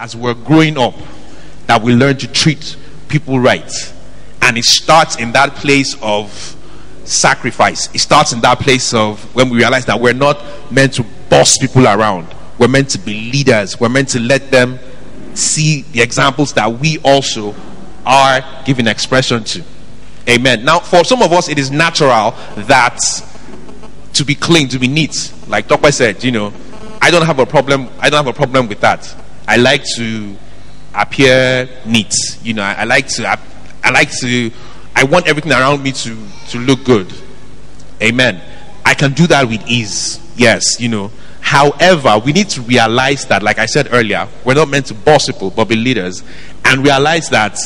as we're growing up that we learn to treat people right. And it starts in that place of sacrifice. It starts in that place of when we realize that we're not meant to boss people around. We're meant to be leaders. We're meant to let them see the examples that we also are giving expression to. Amen. Now, for some of us, it is natural that to be clean, to be neat. Like Dr. said, I don't have a problem with that. I like to appear neat. I want everything around me to look good. Amen. I can do that with ease. Yes, However, we need to realize that, like I said earlier, we're not meant to boss people, but be leaders, and realize that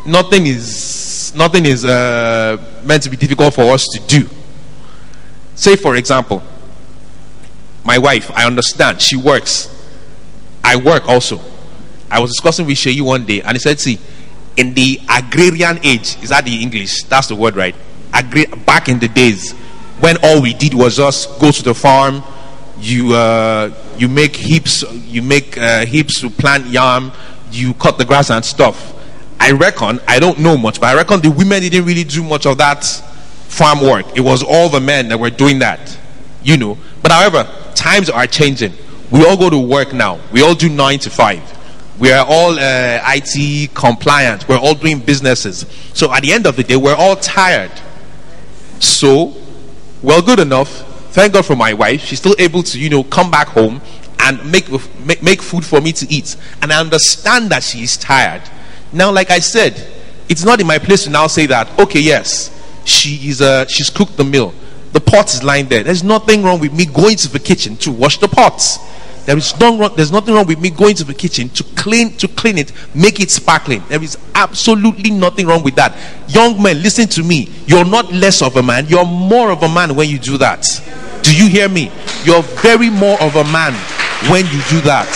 nothing is meant to be difficult for us to do. Say, for example, my wife, I understand, she works. I work also. I was discussing with Sheyi one day, and he said, see, in the agrarian age, is that the English? That's the word, right? Back in the days, when all we did was just go to the farm, you make heaps to plant yam, you cut the grass and stuff. I reckon, I don't know much, but I reckon the women didn't really do much of that farm work. It was all the men that were doing that, But however, times are changing. We all go to work now. We all do 9 to 5. We are all IT compliant. We're all doing businesses. So at the end of the day, we're all tired. So, well, good enough. Thank God for my wife. She's still able to, come back home and make food for me to eat. And I understand that she is tired. Now, like I said, it's not in my place to now say that, okay, yes, she's cooked the meal. The pot is lying there. There's nothing wrong with me going to the kitchen to wash the pots. There's nothing wrong with me going to the kitchen to clean it, make it sparkling. There is absolutely nothing wrong with that. Young men, listen to me. You're not less of a man. You're more of a man when you do that. Do you hear me? You're very more of a man when you do that.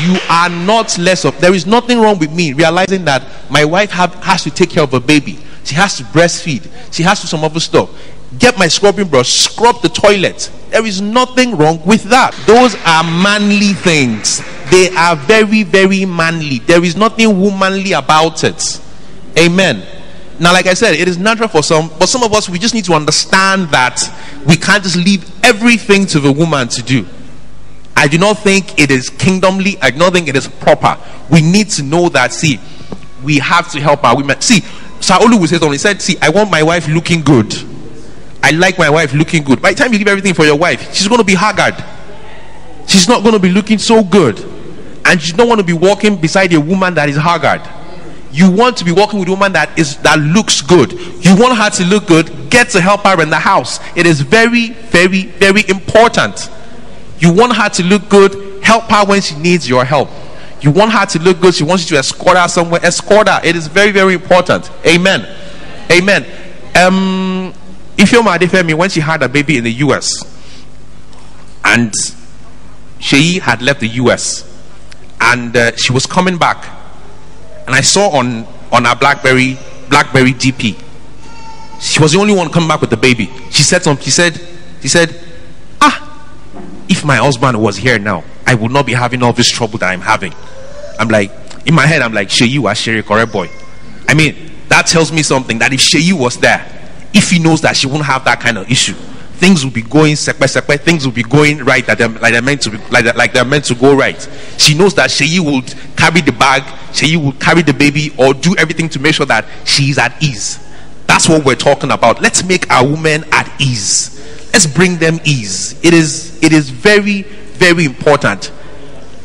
You are not less of. There is nothing wrong with me realizing that my wife has to take care of a baby. She has to breastfeed. She has to do some other stuff. Get my scrubbing brush, scrub the toilet. There is nothing wrong with that. Those are manly things. They are very, very manly. There is nothing womanly about it. Amen. Now, like I said, it is natural for some, but some of us, we just need to understand that we can't just leave everything to the woman to do. I do not think it is kingdomly. I do not think it is proper. We need to know that, see, we have to help our women. See, Saulu will say something. He said, see, I want my wife looking good. I like my wife looking good. By the time you give everything for your wife, she's going to be haggard. She's not going to be looking so good. And you don't want to be walking beside a woman that is haggard. You want to be walking with a woman that looks good. You want her to look good. Get to help her in the house. It is very, very, very important. You want her to look good. Help her when she needs your help. You want her to look good. She wants you to escort her somewhere. Escort her. It is very, very important. Amen. Amen. Ifeoma Adefemi, when she had a baby in the US, and Sheyi had left the US, and she was coming back, and I saw on her BlackBerry DP, she was the only one coming back with the baby. She said something. She said, if my husband was here now, I would not be having all this trouble that I'm having. I'm like, in my head, I'm like, Sheyi was Sherry correct boy. I mean, that tells me something, that if Sheyi was there, if he knows that she won't have that kind of issue, things will be going sepe, things will be going right, like they're meant to go right. She knows that Sheyi will carry the bag, Sheyi will carry the baby, or do everything to make sure that she is at ease. That's what we're talking about. Let's make our women at ease. Let's bring them ease. It is very, very important.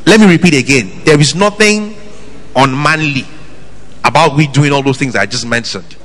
Let me repeat again. There is nothing unmanly about we doing all those things I just mentioned.